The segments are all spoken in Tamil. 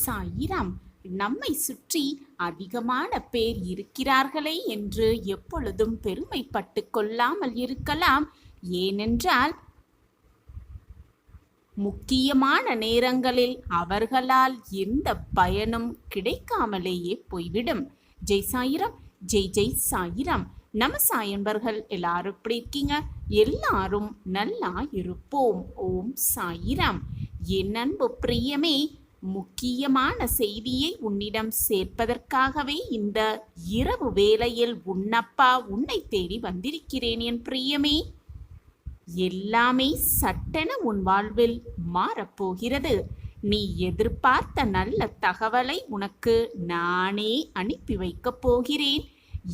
சாயிராம். நம்மை சுற்றி அதிகமான பேர் இருக்கிறார்களே என்று எப்பொழுதும் பெருமைப்பட்டு கொள்ளாமல் இருக்கலாம். ஏனென்றால் முக்கியமான நேரங்களில் அவர்களால் எந்த பயனும் கிடைக்காமலேயே போய்விடும். ஜெய் சாயிராம், ஜெய் ஜெய் சாயிராம். நம்ம சாயன்பர்கள் எல்லாரும் எப்படி இருக்கீங்க? எல்லாரும் நல்லா இருப்போம். ஓம் சாயிராம். என் அன்பு பிரியமே, முக்கியமான செய்தியை உன்னிடம் சேர்ப்பதற்காகவே இந்த இரவு வேளையில் உன்னப்பா உன்னை தேடி வந்திருக்கிறேன் என் பிரியமே. எல்லாமே சட்டென உன் வாழ்வில் மாறப்போகிறது. நீ எதிர்பார்த்த நல்ல தகவலை உனக்கு நானே அனுப்பி வைக்கப் போகிறேன்.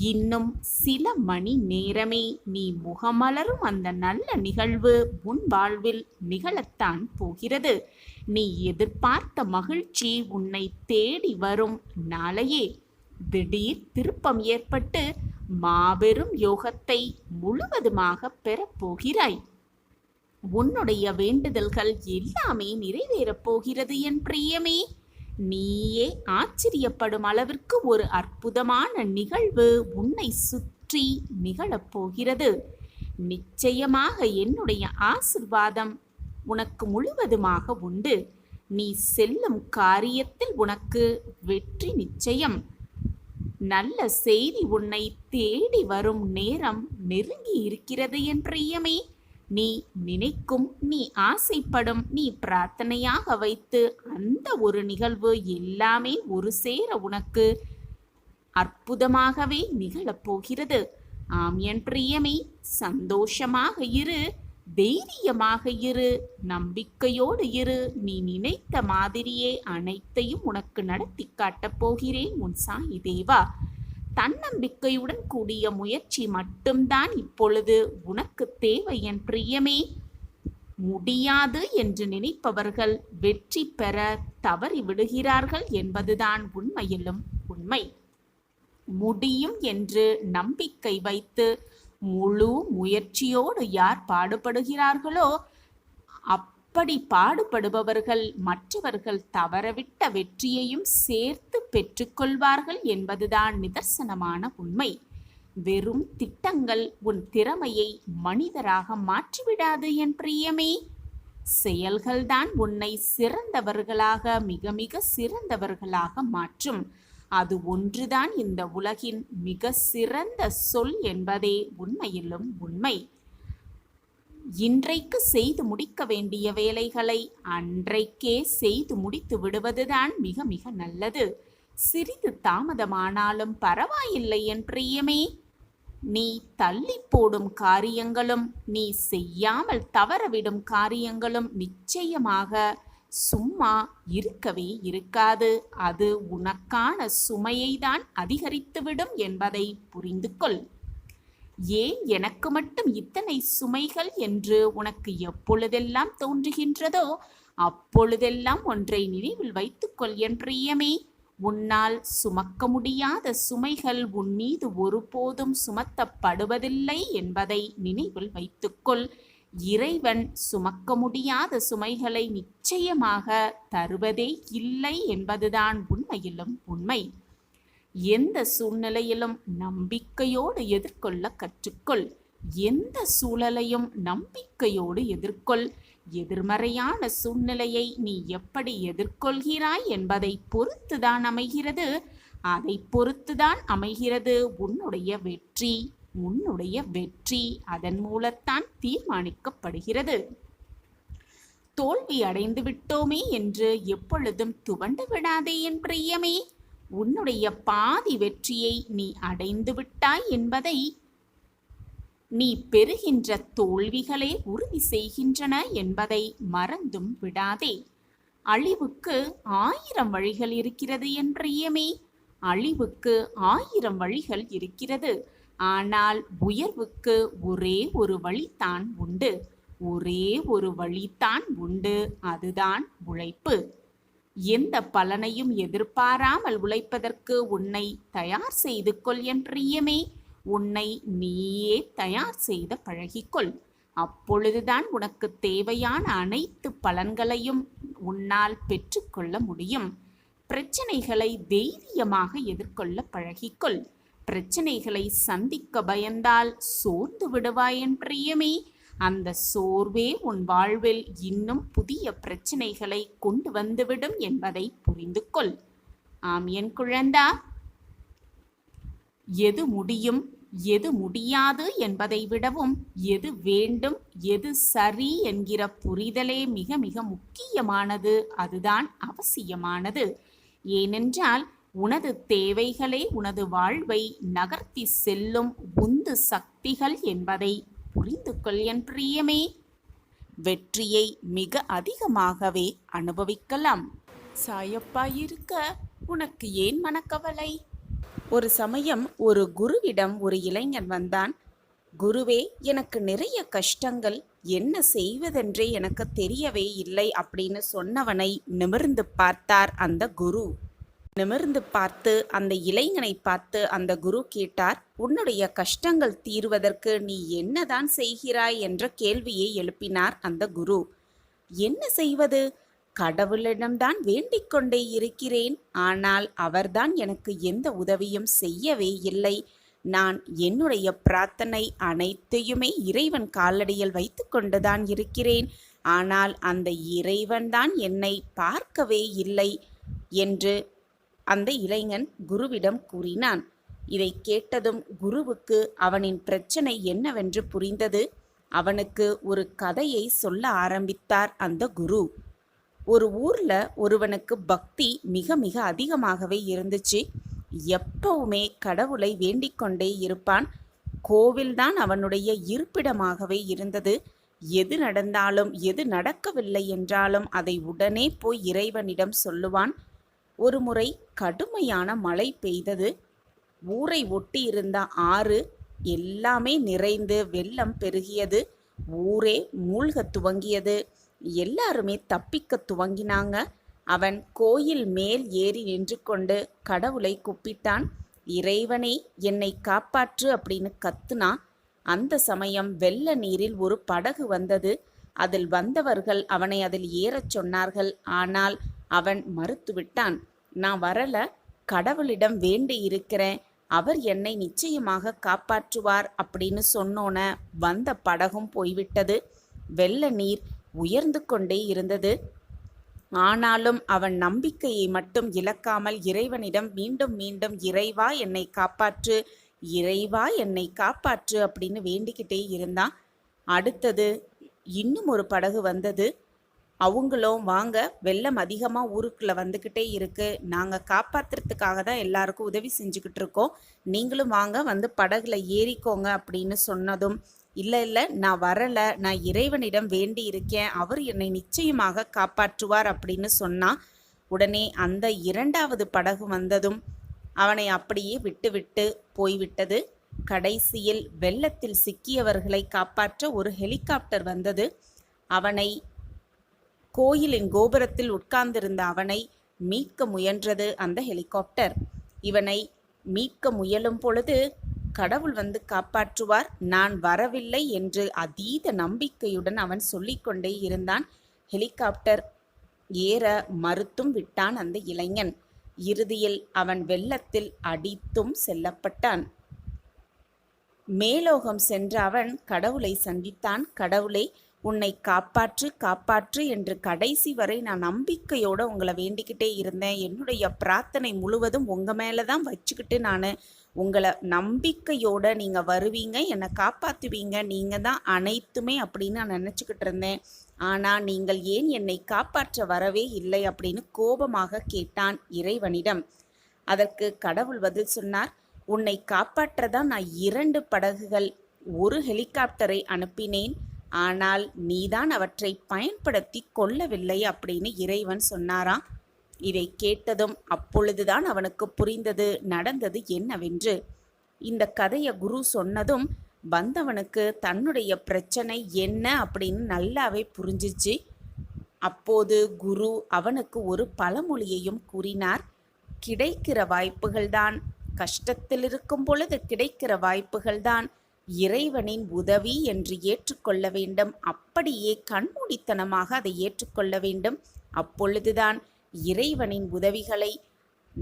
இன்னும் சில மணி நேரமே நீ முகமலரும் அந்த நல்ல நிகழ்வு உன் வாழ்வில் நிகழத்தான் போகிறது. நீ எதிர்பார்த்த மகிழ்ச்சி உன்னை தேடி வரும் நாளையே. திடீர் திருப்பம் ஏற்பட்டு மாபெரும் யோகத்தை முழுவதுமாக பெறப்போகிறாய். உன்னுடைய வேண்டுதல்கள் எல்லாமே நிறைவேறப் போகிறது என் பிரியமே. நீயே ஆச்சரியப்படும் அளவிற்கு ஒரு அற்புதமான நிகழ்வு உன்னை சுற்றி நிகழப்போகிறது. நிச்சயமாக என்னுடைய ஆசிர்வாதம் உனக்கு முழுவதுமாக உண்டு. நீ செல்லும் காரியத்தில் உனக்கு வெற்றி நிச்சயம். நல்ல செய்தி உன்னை தேடி வரும் நேரம் நெருங்கி இருக்கிறது என் பிரியமே. நீ நினைக்கும், நீ ஆசைப்படும், நீ பிரார்த்தனையாக வைத்து அந்த ஒரு நிகழ்வு எல்லாமே ஒரு சேர உனக்கு அற்புதமாகவே நிகழப்போகிறது. ஆம் என் பிரியமே, சந்தோஷமாக இரு, தைரியமாக இரு, நம்பிக்கையோடு இரு. நீ நினைத்த மாதிரியே அனைத்தையும் உனக்கு நடத்தி காட்டப் போகிறேன் உன் சாயி தேவா. தன்னம்பிக்கையுடன் கூடிய முயற்சி மட்டும்தான் இப்பொழுது உனக்கு தேவை என் பிரியமே. முடியாது என்று நினைப்பவர்கள் வெற்றி பெற தவறி விடுகிறார்கள் என்பதுதான் உண்மையிலும் உண்மை. முடியும் என்று நம்பிக்கை வைத்து முழு முயற்சியோடு யார் பாடுபடுகிறார்களோ அப்படி பாடுபடுபவர்கள் மற்றவர்கள் தவறவிட்ட வெற்றியையும் சேர்த்து பெற்றுக்கொள்வார்கள் என்பதுதான் நிதர்சனமான உண்மை. வெறும் திட்டங்கள் உன் திறமையை மனிதராக மாற்றிவிடாது என் பிரியமே. செயல்கள்தான் உன்னை சிறந்தவர்களாக, மிக மிக சிறந்தவர்களாக மாற்றும். அது ஒன்றுதான் இந்த உலகின் மிக சிறந்த சொல் என்பதே உண்மையிலும் உண்மை. இன்றைக்கு செய்து முடிக்க வேண்டிய வேலைகளை அன்றைக்கே செய்து முடித்து விடுவதுதான் மிக மிக நல்லது. சிறிது தாமதமானாலும் பரவாயில்லை என் பிரியமே. நீ தள்ளி போடும் காரியங்களும், நீ செய்யாமல் தவறவிடும் காரியங்களும் நிச்சயமாக சும்மா இருக்கவே இருக்காது. அது உனக்கான சுமையை தான் அதிகரித்துவிடும் என்பதை புரிந்து கொள். ஏன் எனக்கு மட்டும் இத்தனை சுமைகள் என்று உனக்கு எப்பொழுதெல்லாம் தோன்றுகின்றதோ அப்பொழுதெல்லாம் ஒன்றை நினைவில் வைத்துக்கொள் என் பிரியமே. உன்னால் சுமக்க முடியாத சுமைகள் உன் மீது ஒருபோதும் சுமத்தப்படுவதில்லை என்பதை நினைவில் வைத்துக்கொள். இறைவன் சுமக்க முடியாத சுமைகளை நிச்சயமாக தருவதே இல்லை என்பதுதான் உண்மையிலும் உண்மை. எந்த சூழ்நிலையிலும் நம்பிக்கையோடு எதிர்கொள்ள கற்றுக்கொள். எந்த சூழலையும் நம்பிக்கையோடு எதிர்கொள். எதிர்மறையான சூழ்நிலையை நீ எப்படி எதிர்கொள்கிறாய் என்பதை பொறுத்துதான் அமைகிறது. அதை பொறுத்துதான் அமைகிறது உன்னுடைய வெற்றி. உன்னுடைய வெற்றி அதன் மூலத்தான் தீர்மானிக்கப்படுகிறது. தோல்வி அடைந்து விட்டோமே என்று எப்பொழுதும் துவண்டு விடாதே என் பிரியமே. உன்னுடைய பாதி வெற்றியை நீ அடைந்து விட்டாய் என்பதை நீ பெறுகின்ற தோல்விகளே உறுதி செய்கின்றன என்பதை மறந்தும் விடாதே. அழிவுக்கு 1000 வழிகள் இருக்கிறது என் பிரியமே. அழிவுக்கு 1000 வழிகள் இருக்கிறது. ஆனால் உயர்வுக்கு ஒரே ஒரு வழிதான் உண்டு. ஒரே ஒரு வழிதான் உண்டு, அதுதான் உழைப்பு. எந்த பலனையும் எதிர்பாராமல் உழைப்பதற்கு உன்னை தயார் செய்து கொள் என் பிரியமே. உன்னை நீயே தயார் செய்த பழகிக்கொள். அப்பொழுதுதான் உனக்கு தேவையான அனைத்து பலன்களையும் உன்னால் பெற்றுக்கொள்ள முடியும். பிரச்சனைகளை தைரியமாக எதிர்கொள்ள பழகிக்கொள். பிரச்சனைகளை சந்திக்க பயந்தால் சோர்ந்து விடுவாய் என் பிரியமே. அந்த சோர்வே உன் வாழ்வில் இன்னும் புதிய பிரச்சனைகளை கொண்டு வந்துவிடும் என்பதை புரிந்து கொள். ஆம் என் குழந்தா. எது முடியும் எது முடியாது என்பதை விடவும் எது வேண்டும் எது சரி என்கிற புரிதலே மிக மிக முக்கியமானது. அதுதான் அவசியமானது. ஏனென்றால் உனது தேவைகளே உனது வாழ்வை நகர்த்தி செல்லும் உந்து சக்திகள் என்பதை புரிந்து கொள் என் பிரியமே. வெற்றியை மிக அதிகமாகவே அனுபவிக்கலாம். சாயப்பாயிருக்க உனக்கு ஏன் மனக்கவலை? ஒரு சமயம் ஒரு குருவிடம் ஒரு இளைஞன் வந்தான். குருவே, எனக்கு நிறைய கஷ்டங்கள், என்ன செய்வதென்றே எனக்கு தெரியவே இல்லை அப்படின்னு சொன்னவனை நிமிர்ந்து பார்த்தார் அந்த குரு. நிமிர்ந்து பார்த்து அந்த இளைஞனை பார்த்து அந்த குரு கேட்டார், உன்னுடைய கஷ்டங்கள் தீர்வதற்கு நீ என்னதான் செய்கிறாய் என்ற கேள்வியை எழுப்பினார் அந்த குரு. என்ன செய்வது? கடவுளிடம்தான் வேண்டிக் கொண்டே இருக்கிறேன். ஆனால் அவர்தான் எனக்கு எந்த உதவியும் செய்யவே இல்லை. நான் என்னுடைய பிரார்த்தனை அனைத்தையுமே இறைவன் காலடியில் வைத்து கொண்டுதான் இருக்கிறேன். ஆனால் அந்த இறைவன்தான் என்னை பார்க்கவே இல்லை என்று அந்த இளைஞன் குருவிடம் கூறினான். இதை கேட்டதும் குருவுக்கு அவனின் பிரச்சனை என்னவென்று புரிந்தது. அவனுக்கு ஒரு கதையை சொல்ல ஆரம்பித்தார் அந்த குரு. ஒரு ஊர்ல ஒருவனுக்கு பக்தி மிக மிக அதிகமாகவே இருந்துச்சு. எப்பவுமே கடவுளை வேண்டிக் கொண்டே இருப்பான். கோவில்தான் அவனுடைய இருப்பிடமாகவே இருந்தது. எது நடந்தாலும் எது நடக்கவில்லை என்றாலும் அதை உடனே போய் இறைவனிடம் சொல்லுவான். ஒரு முறை கடுமையான மழை பெய்தது. ஊரை ஒட்டி இருந்த ஆறு எல்லாமே நிறைந்து வெள்ளம் பெருகியது. ஊரே மூழ்க துவங்கியது. எல்லாருமே தப்பிக்க துவங்கினாங்க. அவன் கோயில் மேல் ஏறி நின்று கொண்டு கடவுளை கூப்பிட்டான். இறைவனே, என்னை காப்பாற்று அப்படின்னு கத்துனான். அந்த சமயம் வெள்ள நீரில் ஒரு படகு வந்தது. அதில் வந்தவர்கள் அவனை அதில் ஏறச் சொன்னார்கள். ஆனால் அவன் மறுத்துவிட்டான். நான் வரல, கடவுளிடம் வேண்டி இருக்கிறேன், அவர் என்னை நிச்சயமாக காப்பாற்றுவார் அப்படின்னு சொன்னோன வந்த படகும் போய்விட்டது. வெள்ள நீர் உயர்ந்து கொண்டே இருந்தது. ஆனாலும் அவன் நம்பிக்கையை மட்டும் இழக்காமல் இறைவனிடம் மீண்டும் மீண்டும் இறைவா என்னை காப்பாற்று, இறைவா என்னை காப்பாற்று அப்படின்னு வேண்டிக்கிட்டே இருந்தான். அடுத்தது இன்னும் ஒரு படகு வந்தது. அவங்களும் வாங்க, வெள்ளம் அதிகமாக ஊருக்குள்ளே வந்துக்கிட்டே இருக்குது, நாங்கள் காப்பாற்றுறதுக்காக தான் எல்லாருக்கும் உதவி செஞ்சுக்கிட்டு இருக்கோம், நீங்களும் வாங்க வந்து படகுல ஏறிக்கோங்க அப்படின்னு சொன்னதும், இல்லை நான் வரலை, நான் இறைவனிடம் வேண்டி இருக்கேன், அவர் என்னை நிச்சயமாக காப்பாற்றுவார் அப்படின்னு சொன்னான். உடனே அந்த இரண்டாவது படகு வந்ததும் அவனை அப்படியே விட்டுவிட்டு போய்விட்டது. கடைசியில் வெள்ளத்தில் சிக்கியவர்களை காப்பாற்ற ஒரு ஹெலிகாப்டர் வந்தது. அவனை கோயிலின் கோபுரத்தில் உட்கார்ந்திருந்த அவனை மீட்க முயன்றது அந்த ஹெலிகாப்டர். இவனை மீட்க முயலும் பொழுது கடவுள் வந்து காப்பாற்றுவார், நான் வரவில்லை என்று அதீத நம்பிக்கையுடன் அவன் சொல்லிக்கொண்டே இருந்தான். ஹெலிகாப்டர் ஏற மறுத்தும் விட்டான் அந்த இளைஞன். இறுதியில் அவன் வெள்ளத்தில் அடித்தும் செல்லப்பட்டான். மேலோகம் சென்ற அவன் கடவுளை சந்தித்தான். கடவுளை, உன்னை காப்பாற்று காப்பாற்று என்று கடைசி வரை நான் நம்பிக்கையோடு உங்களை வேண்டிக்கிட்டே இருந்தேன். என்னுடைய பிரார்த்தனை முழுவதும் உங்கள் மேலே தான் வச்சுக்கிட்டு நான் உங்களை நம்பிக்கையோடு நீங்கள் வருவீங்க, என்னை காப்பாற்றுவீங்க, நீங்கள் தான் அனைத்துமே அப்படின்னு நான் நினச்சிக்கிட்டு இருந்தேன். ஆனால் நீங்கள் ஏன் என்னை காப்பாற்ற வரவே இல்லை அப்படின்னு கோபமாக கேட்டான் இறைவனிடம். அதற்கு கடவுள் பதில் சொன்னார், உன்னை காப்பாற்றதான் நான் 2 படகுகள், ஒரு ஹெலிகாப்டரை அனுப்பினேன், ஆனால் நீதான் அவற்றை பயன்படுத்தி கொள்ளவில்லை அப்படின்னு இறைவன் சொன்னாராம். இதை கேட்டதும் அப்பொழுதுதான் அவனுக்கு புரிந்தது நடந்தது என்னவென்று. இந்த கதையை குரு சொன்னதும் வந்தவனுக்கு தன்னுடைய பிரச்சனை என்ன அப்படின்னு நல்லாவே புரிஞ்சிச்சு. அப்போது குரு அவனுக்கு ஒரு பழமொழியையும் கூறினார். கிடைக்கிற வாய்ப்புகள்தான், கஷ்டத்தில் இருக்கும் பொழுது கிடைக்கிற வாய்ப்புகள்தான் இறைவனின் உதவி என்று ஏற்றுக்கொள்ள வேண்டும். அப்படியே கண்மூடித்தனமாக அதை ஏற்றுக்கொள்ள வேண்டும். அப்பொழுதுதான் இறைவனின் உதவிகளை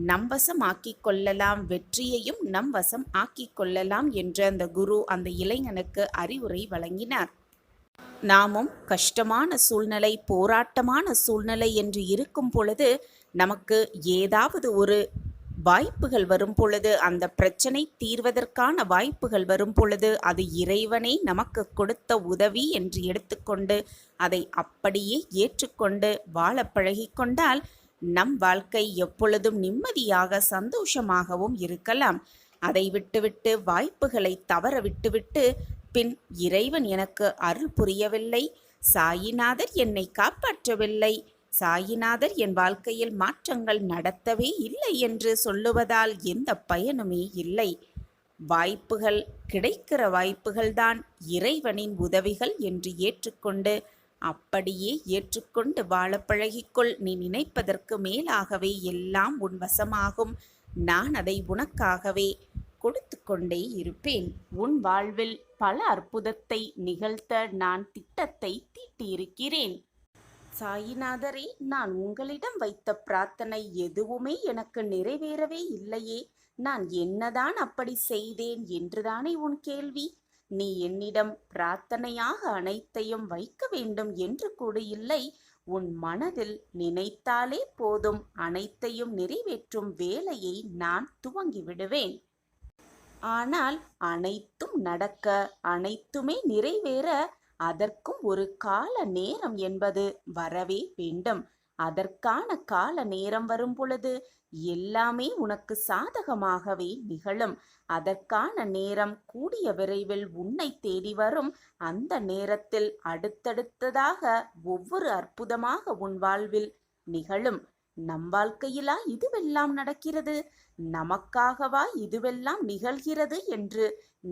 நம் வசம் ஆக்கிக் கொள்ளலாம், வெற்றியையும் நம் வசம் ஆக்கிக் கொள்ளலாம் என்று அந்த குரு அந்த இளைஞனுக்கு அறிவுரை வழங்கினார். நாமும் கஷ்டமான சூழ்நிலை, போராட்டமான சூழ்நிலை என்று இருக்கும் பொழுது, நமக்கு ஏதாவது ஒரு வாய்ப்புகள் வரும் பொழுது, அந்த பிரச்சனை தீர்வதற்கான வாய்ப்புகள் வரும் பொழுது, அது இறைவனே நமக்கு கொடுத்த உதவி என்று எடுத்துக்கொண்டு அதை அப்படியே ஏற்றுக்கொண்டு வாழ பழகிக்கொண்டால் நம் வாழ்க்கை எப்பொழுதும் நிம்மதியாக சந்தோஷமாகவும் இருக்கலாம். அதை விட்டுவிட்டு வாய்ப்புகளை தவற விட்டுவிட்டு பின் இறைவன் எனக்கு அருள் புரியவில்லை, சாயிநாதர் என்னை காப்பாற்றவில்லை, சாயிநாதர் என் வாழ்க்கையில் மாற்றங்கள் நடத்தவே இல்லை என்று சொல்லுவதால் எந்த பயனுமே இல்லை. வாய்ப்புகள் கிடைக்கிற வாய்ப்புகள்தான் இறைவனின் உதவிகள் என்று ஏற்றுக்கொண்டு அப்படியே ஏற்றுக்கொண்டு வாழ பழகிக்கொள். நீ நினைப்பதற்கு மேலாகவே எல்லாம் உன் வசமாகும். நான் அதை உனக்காகவே கொடுத்து கொண்டே இருப்பேன். உன் வாழ்வில் பல அற்புதத்தை நிகழ்த்த நான் திட்டத்தை தீட்டியிருக்கிறேன். சாயிநாதரே, நான் உங்களிடம் வைத்த பிரார்த்தனை எதுவுமே எனக்கு நிறைவேறவே இல்லையே, நான் என்னதான் அப்படி செய்தேன் என்றுதானே உன் கேள்வி? நீ என்னிடம் பிரார்த்தனையாக அனைத்தையும் வைக்க வேண்டும் என்று கூட இல்லை. உன் மனதில் நினைத்தாலே போதும், அனைத்தையும் நிறைவேற்றும் வேலையை நான் துவங்கி விடுவேன். ஆனால் அனைத்தும் நடக்க, அனைத்துமே நிறைவேற அதற்கும் ஒரு கால நேரம் என்பது வரவே வேண்டும். அதற்கான கால நேரம் வரும் பொழுது எல்லாமே உனக்கு சாதகமாகவே நிகழும். அதற்கான நேரம் கூடிய விரைவில் உன்னை தேடி வரும். அந்த நேரத்தில் அடுத்தடுத்ததாக ஒவ்வொரு அற்புதமாக உன் வாழ்வில் நிகழும். நம் வாழ்க்கையிலா இதுவெல்லாம் நடக்கிறது? நமக்காகவா இதுவெல்லாம் நிகழ்கிறது என்று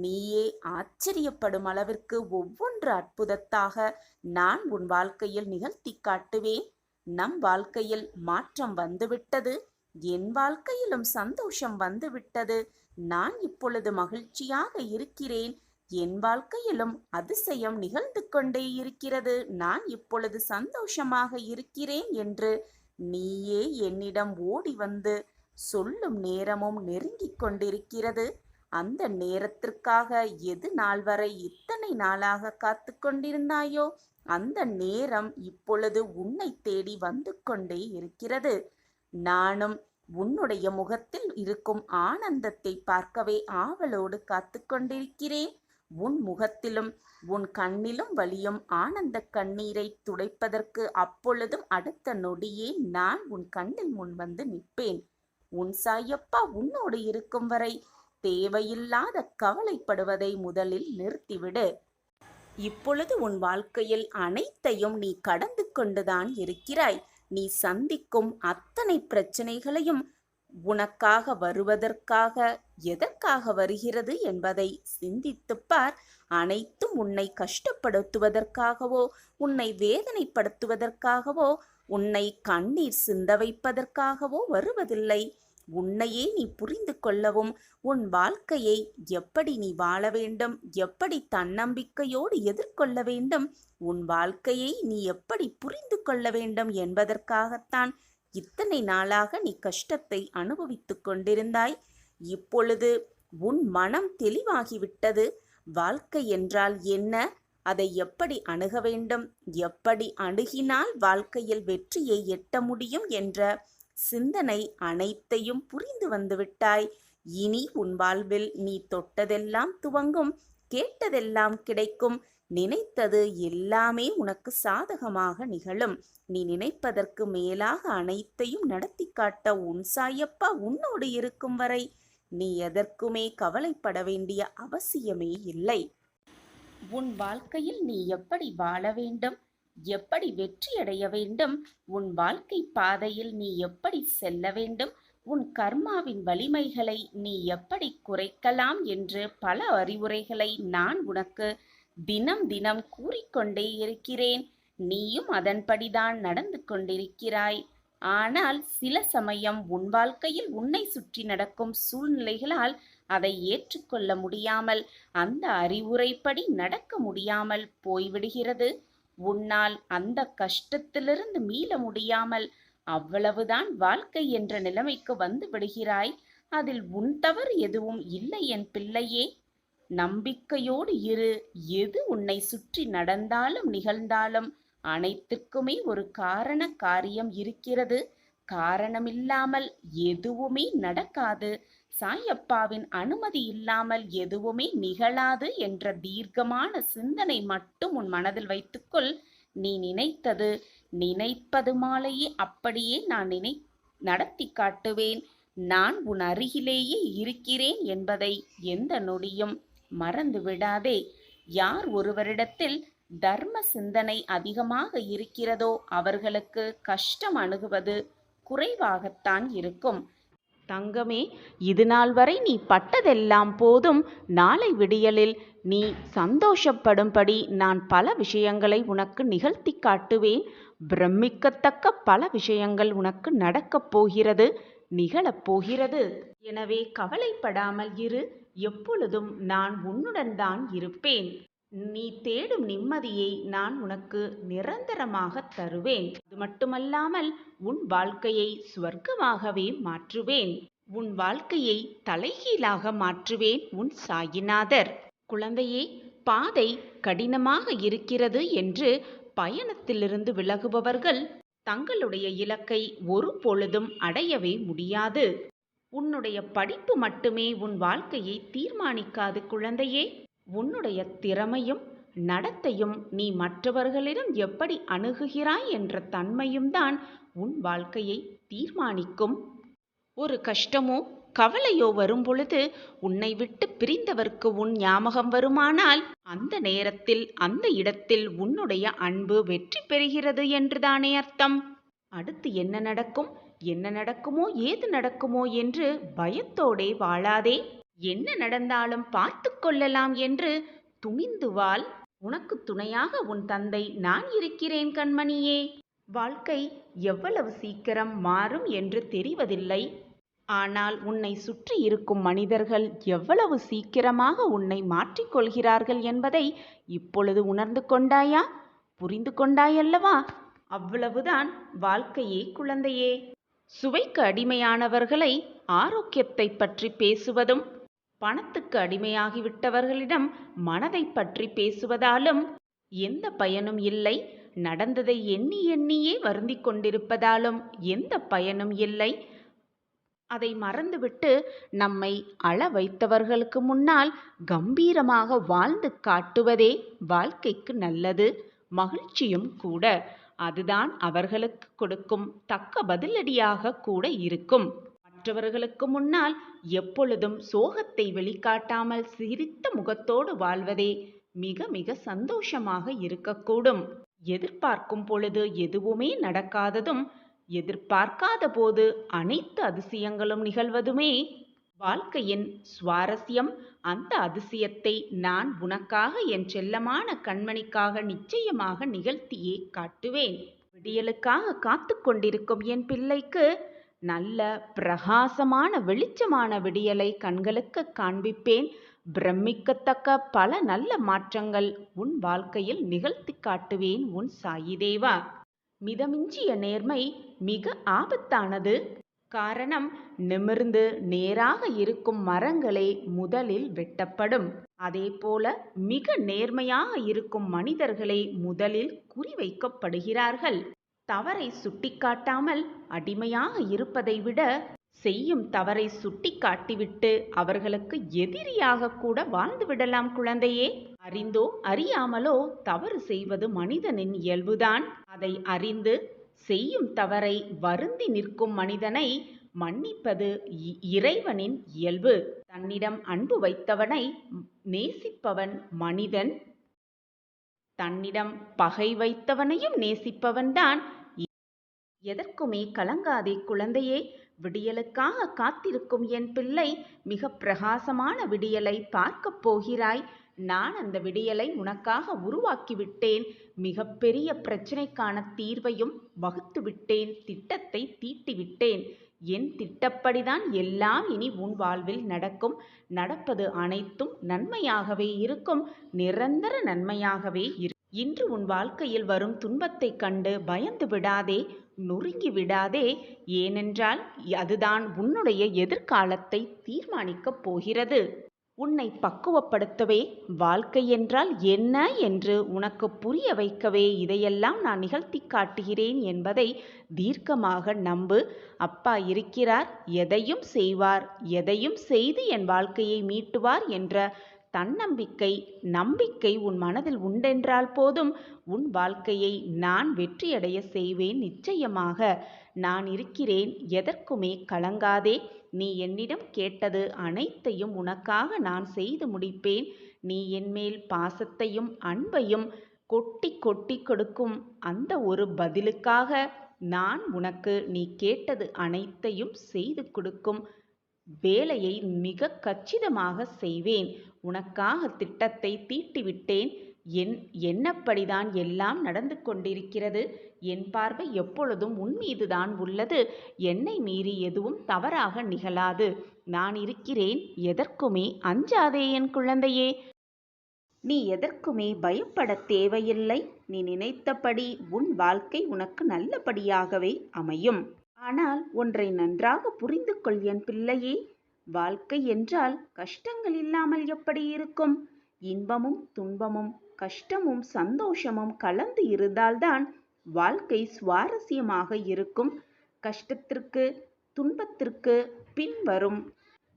நீயே ஆச்சரியப்படும் அளவிற்கு ஒவ்வொன்று அற்புதத்தாக நான் உன் வாழ்க்கையில் நிகழ்த்தி காட்டுவேன். நம் வாழ்க்கையில் மாற்றம் வந்துவிட்டது, என் வாழ்க்கையிலும் சந்தோஷம் வந்துவிட்டது. நான் இப்பொழுது மகிழ்ச்சியாக இருக்கிறேன், என் வாழ்க்கையிலும் அதிசயம் நிகழ்ந்து கொண்டே இருக்கிறது, நான் இப்பொழுது சந்தோஷமாக இருக்கிறேன் என்று நீயே என்னிடம் ஓடி வந்து சொல்லும் நேரமும் நெருங்கிக் கொண்டிருக்கிறது. அந்த நேரத்திற்காக எது நாள் வரை இத்தனை நாளாக காத்து கொண்டிருந்தாயோ அந்த நேரம் இப்பொழுது உன்னை தேடி வந்து கொண்டே இருக்கிறது. நானும் உன்னுடைய முகத்தில் இருக்கும் ஆனந்தத்தை பார்க்கவே ஆவலோடு காத்து கொண்டிருக்கிறேன். உன் முகத்திலும் உன் கண்ணிலும் வலியும் ஆனந்த கண்ணீரை துடைப்பதற்கு அப்பொழுதும் அடுத்த நொடியே நான் உன் கண்ணில் முன் வந்து நிற்பேன். உன் சாயப்பா உன்னோடு இருக்கும் வரை தேவையில்லாத கவலைப்படுவதை முதலில் நிறுத்திவிடு. இப்பொழுது உன் வாழ்க்கையில் அனைத்தையும் நீ கடந்து கொண்டுதான் இருக்கிறாய். நீ சந்திக்கும் அத்தனை பிரச்சனைகளையும் உனக்காக வருவதற்காக, எதற்காக வருகிறது என்பதை சிந்தித்துப் பார். அனைத்தும் உன்னை கஷ்டப்படுத்துவதற்காகவோ, உன்னை வேதனைப்படுத்துவதற்காகவோ, உன்னை கண்ணீர் சிந்த வைப்பதற்காகவோ வருவதில்லை. உன்னையே நீ புரிந்து கொள்ளவும், உன் வாழ்க்கையை எப்படி நீ வாழ வேண்டும், எப்படி தன்னம்பிக்கையோடு எதிர்கொள்ள வேண்டும், உன் வாழ்க்கையை நீ எப்படி புரிந்து கொள்ள வேண்டும் என்பதற்காகத்தான் இத்தனை நாளாக நீ கஷ்டத்தை அனுபவித்துக் கொண்டிருந்தாய். இப்பொழுது உன் மனம் தெளிவாகிவிட்டது. வாழ்க்கை என்றால் என்ன, அதை எப்படி அணுக வேண்டும், எப்படி அணுகினால் வாழ்க்கையில் வெற்றியை எட்ட முடியும் என்ற சிந்தனை அனைத்தையும் புரிந்து வந்துவிட்டாய். இனி உன் வாழ்வில் நீ தொட்டதெல்லாம் துவங்கும், கேட்டதெல்லாம் கிடைக்கும், நினைத்தது எல்லாமே உனக்கு சாதகமாக நிகழும். நீ நினைப்பதற்கு மேலாக அனைத்தையும் நடத்தி காட்ட உன் சாயப்பா உன்னோடு இருக்கும் வரை நீ எதற்குமே கவலைப்பட வேண்டிய அவசியமே இல்லை. உன் வாழ்க்கையில் நீ எப்படி வாழ வேண்டும், எப்படி வெற்றியடைய வேண்டும், உன் வாழ்க்கை பாதையில் நீ எப்படி செல்ல வேண்டும், உன் கர்மாவின் வலிமைகளை நீ எப்படி குறைக்கலாம் என்று பல அறிவுரைகளை நான் உனக்கு தினம் தினம் கூறிக்கொண்டே இருக்கிறேன். நீயும் அதன்படிதான் நடந்து கொண்டிருக்கிறாய். ஆனால் சில சமயம் உன் வாழ்க்கையில் உன்னை சுற்றி நடக்கும் சூழ்நிலைகளால் அதை ஏற்றுக்கொள்ள முடியாமல், அந்த அறிவுரைப்படி நடக்க முடியாமல் போய்விடுகிறது. உன்னால் அந்த கஷ்டத்திலிருந்து மீள முடியாமல் அவ்வளவுதான் வாழ்க்கை என்ற நிலைமைக்கு வந்து விடுகிறாய். அதில் உன் தவறு எதுவும் இல்லை என் பிள்ளையே. நம்பிக்கையோடு இரு. எது உன்னை சுற்றி நடந்தாலும் நிகழ்ந்தாலும் அனைத்துக்குமே ஒரு காரண காரியம் இருக்கிறது. காரணமில்லாமல் எதுவுமே நடக்காது. சாயப்பாவின் அனுமதி இல்லாமல் எதுவுமே நிகழாது என்ற தீர்க்கமான சிந்தனை மட்டும் உன் மனதில் வைத்துக்கொள். நீ நினைத்தது நினைப்பது மாலையே அப்படியே நான் நடத்தி காட்டுவேன். நான் உன் அருகிலேயே இருக்கிறேன் என்பதை எந்த நொடியும் மறந்து விடாதே. யார் ஒருவரிடத்தில் தர்ம சிந்தனை அதிகமாக இருக்கிறதோ அவர்களுக்கு கஷ்டம் அணுகுவது குறைவாகத்தான் இருக்கும். தங்கமே, இது நாள் வரை நீ பட்டதெல்லாம் போதும். நாளை விடியலில் நீ சந்தோஷப்படும்படி நான் பல விஷயங்களை உனக்கு நிகழ்த்தி காட்டுவேன். பிரமிக்கத்தக்க பல விஷயங்கள் உனக்கு நடக்கப் போகிறது, நிகழப் போகிறது. எனவே கவலைப்படாமல் இரு. எப்பொழுதும் நான் உன்னுடன் தான் இருப்பேன். நீ தேடும் நிம்மதியை நான் உனக்கு நிரந்தரமாக தருவேன். அது மட்டுமல்லாமல் உன் வாழ்க்கையை சுவர்க்கமாகவே மாற்றுவேன். உன் வாழ்க்கையை தலைகீழாக மாற்றுவேன் உன் சாயிநாதர். குழந்தையே, பாதை கடினமாக இருக்கிறது என்று பயணத்திலிருந்து விலகுபவர்கள் தங்களுடைய இலக்கை ஒரு பொழுதும் அடையவே முடியாது. உன்னுடைய படிப்பு மட்டுமே உன் வாழ்க்கையை தீர்மானிக்காது குழந்தையே. உன்னுடைய திறமையும் நடத்தையும் நீ மற்றவர்களிடம் எப்படி அணுகுகிறாய் என்ற தன்மையும் தான் உன் வாழ்க்கையை தீர்மானிக்கும். ஒரு கஷ்டமோ கவலையோ வரும் பொழுது உன்னை விட்டு பிரிந்தவர்க்கு உன் ஞாபகம் வருமானால் அந்த நேரத்தில் அந்த இடத்தில் உன்னுடைய அன்பு வெற்றி பெறுகிறது என்றுதானே அர்த்தம். அடுத்து என்ன நடக்கும், என்ன நடக்குமோ ஏது நடக்குமோ என்று பயத்தோடே வாழாதே. என்ன நடந்தாலும் பார்த்து கொள்ளலாம் என்று துணிந்து வாழ். உனக்கு துணையாக உன் தந்தை நான் இருக்கிறேன் கண்மணியே. வாழ்க்கை எவ்வளவு சீக்கிரம் மாறும் என்று தெரிவதில்லை. ஆனால் உன்னை சுற்றி இருக்கும் மனிதர்கள் எவ்வளவு சீக்கிரமாக உன்னை மாற்றிக்கொள்கிறார்கள் என்பதை இப்பொழுது உணர்ந்து கொண்டாயா? புரிந்து கொண்டாயல்லவா? அவ்வளவுதான் வாழ்க்கையே குழந்தையே. சுவைக்கு அடிமையானவர்களை ஆரோக்கியத்தை பற்றி பேசுவதும், பணத்துக்கு அடிமையாகிவிட்டவர்களிடம் மனதை பற்றி பேசுவதாலும் எந்த பயனும் இல்லை. நடந்ததை எண்ணி எண்ணியே வருந்திக் கொண்டிருப்பதாலும் எந்த பயனும் இல்லை. அதை மறந்துவிட்டு நம்மை அழ வைத்தவர்களுக்கு முன்னால் கம்பீரமாக வாழ்ந்து காட்டுவதே வாழ்க்கைக்கு நல்லது, மகிழ்ச்சியும் கூட. அதுதான் அவர்களுக்கு கொடுக்கும் தக்க பதிலடியாக கூட இருக்கும். மற்றவர்களுக்கு முன்னால் எப்பொழுதும் சோகத்தை வெளிக்காட்டாமல் சிரித்த முகத்தோடு வாழ்வதே மிக மிக சந்தோஷமாக இருக்கக்கூடும். எதிர்பார்க்கும் பொழுது எதுவுமே நடக்காததும், எதிர்பார்க்காத போது அனைத்து அதிசயங்களும் நிகழ்வதுமே வாழ்க்கையின் சுவாரஸ்யம். அந்த அதிசயத்தை நான் உனக்காக, என் செல்லமான கண்மணிக்காக நிச்சயமாக நிகழ்த்தியே காட்டுவேன். விடியலுக்காக காத்து கொண்டிருக்கும் என் பிள்ளைக்கு நல்ல பிரகாசமான வெளிச்சமான விடியலை கண்களுக்கு காண்பிப்பேன். பிரமிக்கத்தக்க பல நல்ல மாற்றங்கள் உன் வாழ்க்கையில் நிகழ்த்தி காட்டுவேன் உன் சாயிதேவா. மிதமிஞ்சிய நேர்மை மிக ஆபத்தானது. காரணம், நிமிர்ந்து நேராக இருக்கும் மரங்களே முதலில் வெட்டப்படும். அதேபோல மிக நேர்மையாக இருக்கும் மனிதர்களே முதலில் குறிவைக்கப்படுகிறார்கள். தவறை சுட்டிக்காட்டாமல் அடிமையாக இருப்பதை விட செய்யும் தவறை சுட்டிக்காட்டிவிட்டு அவர்களுக்கு எதிரியாக கூட வாழ்ந்து விடலாம் குழந்தையே. அறிந்தோ அறியாமலோ தவறு செய்வது மனிதனின் இயல்புதான். அதை அறிந்து செய்யும் தவறை வருந்தி நிற்கும் மனிதனை மன்னிப்பது இறைவனின் இயல்பு. தன்னிடம் அன்பு வைத்தவனை நேசிப்பவன் மனிதன். தன்னிடம் பகை வைத்தவனையும் நேசிப்பவன்தான். எதற்குமே கலங்காதே குழந்தையே. விடியலுக்காக காத்திருக்கும் என் பிள்ளை, மிக பிரகாசமான விடியலை பார்க்கப் போகிறாய். நான் அந்த விடியலை உனக்காக உருவாக்கிவிட்டேன். மிகப்பெரிய பிரச்சனைக்கான தீர்வையும் வகுத்து விட்டேன். திட்டத்தை தீட்டிவிட்டேன். என் திட்டப்படிதான் எல்லாம் இனி உன் வாழ்வில் நடக்கும். நடப்பது அனைத்தும் நன்மையாகவே இருக்கும். நிரந்தர நன்மையாகவே இருக்கும். இன்று உன் வாழ்க்கையில் வரும் துன்பத்தைக் கண்டு பயந்து விடாதே, நொறுங்கி விடாதே. ஏனென்றால் அதுதான் உன்னுடைய எதிர்காலத்தை தீர்மானிக்கப் போகிறது. உன்னை பக்குவப்படுத்தவே, வாழ்க்கை என்றால் என்ன என்று உனக்கு புரிய வைக்கவே இதையெல்லாம் நான் நிகழ்த்தி காட்டுகிறேன் என்பதை தீர்க்கமாக நம்பு. அப்பா இருக்கிறார், எதையும் செய்வார், எதையும் செய்து என் வாழ்க்கையை மீட்டுவார் என்ற தன்னம்பிக்கை, நம்பிக்கை உன் மனதில் உண்டென்றால் போதும். உன் வாழ்க்கையை நான் வெற்றியடைய செய்வேன். நிச்சயமாக நான் இருக்கிறேன். எதற்குமே கலங்காதே. நீ என்னிடம் கேட்டது அனைத்தையும் உனக்காக நான் செய்து முடிப்பேன். நீ என்மேல் பாசத்தையும் அன்பையும் கொட்டி கொட்டி கொடுக்கும் அந்த ஒரு பதிலுக்காக நான் உனக்கு நீ கேட்டது அனைத்தையும் செய்து கொடுக்கும் வேலையை மிக கச்சிதமாக செய்வேன். உனக்காக திட்டத்தை தீட்டிவிட்டேன். என்னப்படிதான் எல்லாம் நடந்து கொண்டிருக்கிறது. என் பார்வை எப்பொழுதும் உன் மீதுதான் உள்ளது. என்னை மீறி எதுவும் தவறாக நிகழாது. நான் இருக்கிறேன். எதற்குமே அஞ்சாதே என் குழந்தையே. நீ எதற்குமே பயப்பட தேவையில்லை. நீ நினைத்தபடி உன் வாழ்க்கை உனக்கு நல்லபடியாகவே அமையும். ஆனால் ஒன்றை நன்றாக புரிந்து கொள் என் பிள்ளையே. வாழ்க்கை என்றால் கஷ்டங்கள் இல்லாமல் எப்படி இருக்கும்? இன்பமும் துன்பமும் கஷ்டமும் சந்தோஷமும் கலந்து இருந்தால்தான் வாழ்க்கை சுவாரஸ்யமாக இருக்கும். கஷ்டத்திற்கு துன்பத்திற்கு பின்வரும்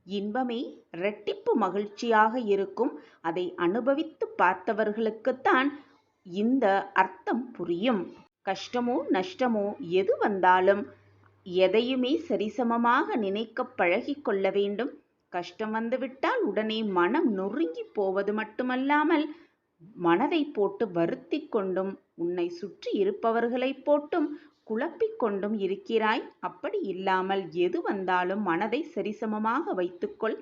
இன்பமே இரட்டிப்பு மகிழ்ச்சியாக இருக்கும். அதை அனுபவித்து பார்த்தவர்களுக்குத்தான் இந்த அர்த்தம் புரியும். கஷ்டமோ நஷ்டமோ எது வந்தாலும் எதையுமே சரிசமமாக நினைக்க பழகி கொள்ள வேண்டும். கஷ்டம் வந்துவிட்டால் உடனே மனம் நொறுங்கி போவது மட்டுமல்லாமல் மனதை போட்டு வருத்தி கொண்டும் உன்னை சுற்றி இருப்பவர்களை போட்டும் குழப்பிக் கொண்டும் இருக்கிறாய். அப்படி இல்லாமல் எது வந்தாலும் மனதை சரிசமமாக வைத்துக்கொள்.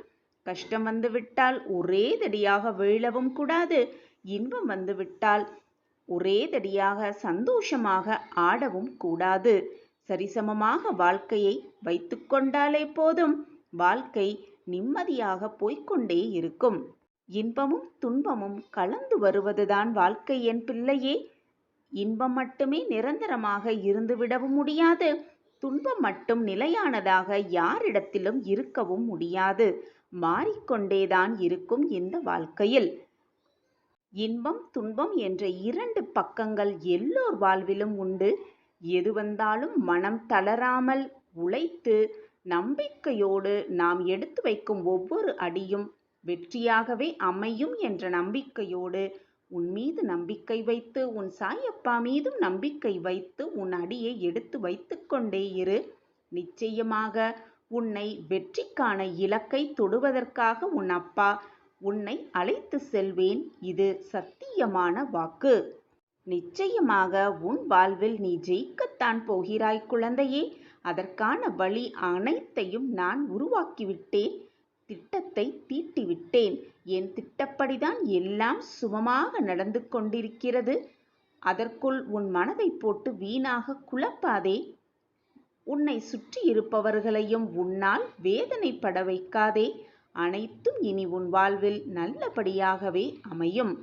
கஷ்டம் வந்துவிட்டால் ஒரே தடியாக வீழவும் கூடாது. இன்பம் வந்துவிட்டால் ஒரே தடியாக சந்தோஷமாக ஆடவும் கூடாது. சரிசமமாக வாழ்க்கையை வைத்து கொண்டாலே போதும். வாழ்க்கை நிம்மதியாக போய்கொண்டே இருக்கும். இன்பமும் துன்பமும் கலந்து வருவதுதான் வாழ்க்கை என் பிள்ளையே. இன்பம் மட்டுமே நிரந்தரமாக இருந்துவிடவும் முடியாது. துன்பம் மட்டும் நிலையானதாக யாரிடத்திலும் இருக்கவும் முடியாது. மாறிக்கொண்டேதான் இருக்கும் இந்த வாழ்க்கையில். இன்பம் துன்பம் என்ற இரண்டு பக்கங்கள் எல்லோர் வாழ்விலும் உண்டு. எது வந்தாலும் மனம் தளராமல் உழைத்து நம்பிக்கையோடு நாம் எடுத்து வைக்கும் ஒவ்வொரு அடியும் வெற்றியாகவே அமையும் என்ற நம்பிக்கையோடு உன் மீது நம்பிக்கை வைத்து, உன் சாயப்பா மீதும் நம்பிக்கை வைத்து உன் அடியை எடுத்து வைத்து கொண்டே இரு. நிச்சயமாக உன்னை வெற்றிக்கான இலக்கை தொடுவதற்காக உன் அப்பா உன்னை அழைத்து செல்வேன். இது சத்தியமான வாக்கு. நிச்சயமாக உன் வாழ்வில் நீ ஜெயிக்கத்தான் போகிறாய் குழந்தையே. அதற்கான வழி அனைத்தையும் நான் உருவாக்கிவிட்டேன். திட்டத்தை தீட்டிவிட்டேன். என் திட்டப்படிதான் எல்லாம் சுமமாக நடந்து கொண்டிருக்கிறது. அதற்குள் உன் மனதை போட்டு வீணாக குழப்பாதே. உன்னை சுற்றி இருப்பவர்களையும் உன்னால் வேதனைப்பட வைக்காதே. அனைத்தும் இனி உன் வாழ்வில் நல்லபடியாகவே அமையும்.